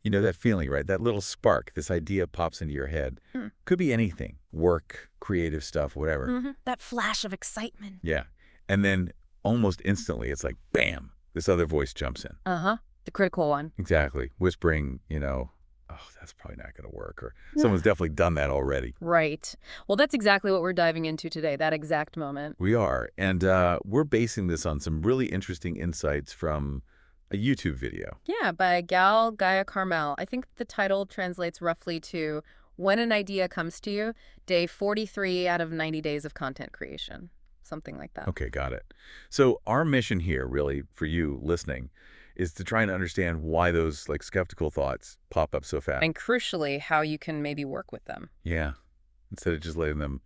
You know that feeling, right? That little spark, this idea pops into your head. Could be anything. Work, creative stuff, whatever. That flash of excitement. Yeah. And then almost instantly, it's like, bam, this other voice jumps in. The critical one. Exactly. Whispering, oh, that's probably not going to work. Or someone's definitely done that already. Right. Well, that's exactly what we're diving into today, that exact moment. We are. And we're basing this on some really interesting insights from a YouTube video. Yeah, by Gal Gaia Carmel. I think the title translates roughly to When an Idea Comes to You, Day 43 out of 90 Days of Content Creation. Something like that. Okay, got it. So our mission here, really, for you listening, is to try and understand why those skeptical thoughts pop up so fast. And crucially, how you can maybe work with them. Yeah. Instead of just letting them,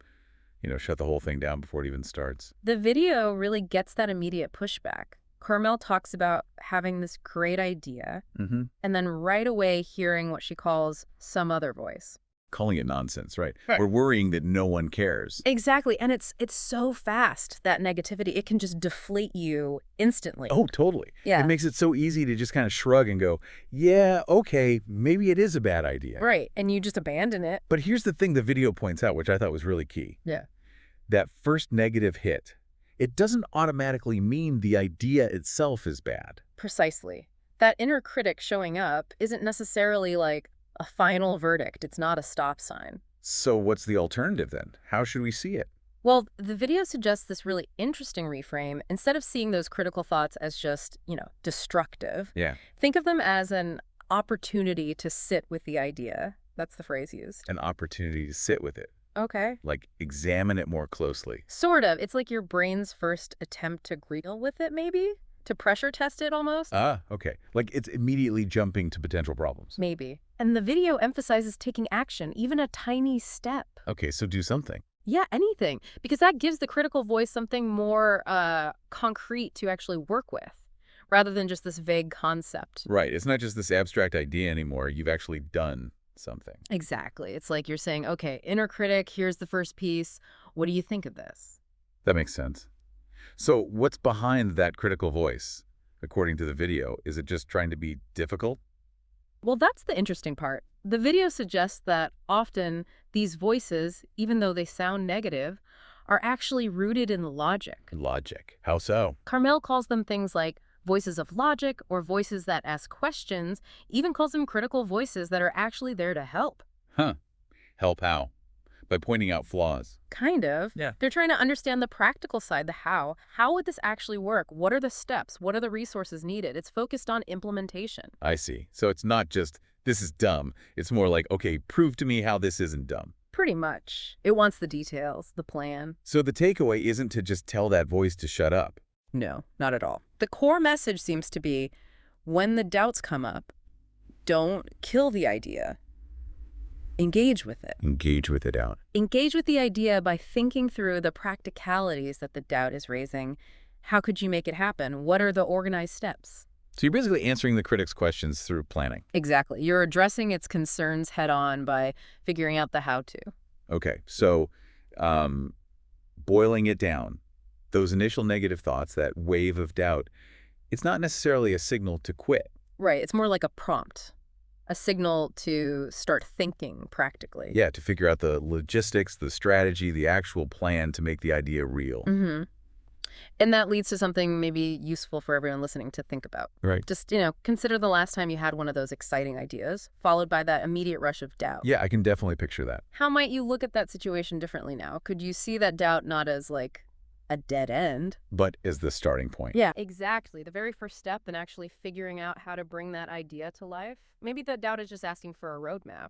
shut the whole thing down before it even starts. The video really gets that immediate pushback. Carmel talks about having this great idea and then right away hearing what she calls some other voice. Calling it nonsense, right? We're worrying that no one cares. Exactly. And it's so fast, that negativity. It can just deflate you instantly. Oh, totally. Yeah. It makes it so easy to just kind of shrug and go, yeah, okay, maybe it is a bad idea. Right. And you just abandon it. But here's the thing the video points out, which I thought was really key. Yeah. That first negative hit, it doesn't automatically mean the idea itself is bad. Precisely. That inner critic showing up isn't necessarily like a final verdict. It's not a stop sign. So what's the alternative then? How should we see it? Well, the video suggests this really interesting reframe. Instead of seeing those critical thoughts as just, destructive, think of them as an opportunity to sit with the idea. That's the phrase used. An opportunity to sit with it. Okay. Like examine it more closely. Sort of. It's like your brain's first attempt to deal with it, maybe? To pressure test it almost? Ah, okay. Like it's immediately jumping to potential problems. Maybe. And the video emphasizes taking action, even a tiny step. Okay, so do something. Yeah, anything. Because that gives the critical voice something more concrete to actually work with, rather than just this vague concept. Right. It's not just this abstract idea anymore. You've actually done something. Exactly. It's like you're saying, okay, inner critic, here's the first piece. What do you think of this? That makes sense. So what's behind that critical voice, according to the video? Is it just trying to be difficult? Well, that's the interesting part. The video suggests that often these voices, even though they sound negative, are actually rooted in logic. Logic. How so? Carmel calls them things like voices of logic or voices that ask questions, even calls them critical voices that are actually there to help. Huh. Help how? By pointing out flaws. Kind of. Yeah. They're trying to understand the practical side, the how. How would this actually work? What are the steps? What are the resources needed? It's focused on implementation. I see. So it's not just, this is dumb. It's more like, okay, prove to me how this isn't dumb. Pretty much. It wants the details, the plan. So the takeaway isn't to just tell that voice to shut up. No, not at all. The core message seems to be, when the doubts come up, don't kill the idea. Engage with it. Engage with it out. Engage with the idea by thinking through the practicalities that the doubt is raising. How could you make it happen? What are the organized steps? So you're basically answering the critic's questions through planning. Exactly. You're addressing its concerns head on by figuring out the how-to. Okay, so boiling it down, those initial negative thoughts, that wave of doubt, it's not necessarily a signal to quit. Right. It's more like a prompt, a signal to start thinking practically. Yeah, to figure out the logistics, the strategy, the actual plan to make the idea real. And that leads to something maybe useful for everyone listening to think about. Right. Just, consider the last time you had one of those exciting ideas, followed by that immediate rush of doubt. Yeah, I can definitely picture that. How might you look at that situation differently now? Could you see that doubt not as like a dead end, but as the starting point? Yeah, exactly. The very first step in actually figuring out how to bring that idea to life. Maybe that doubt is just asking for a roadmap.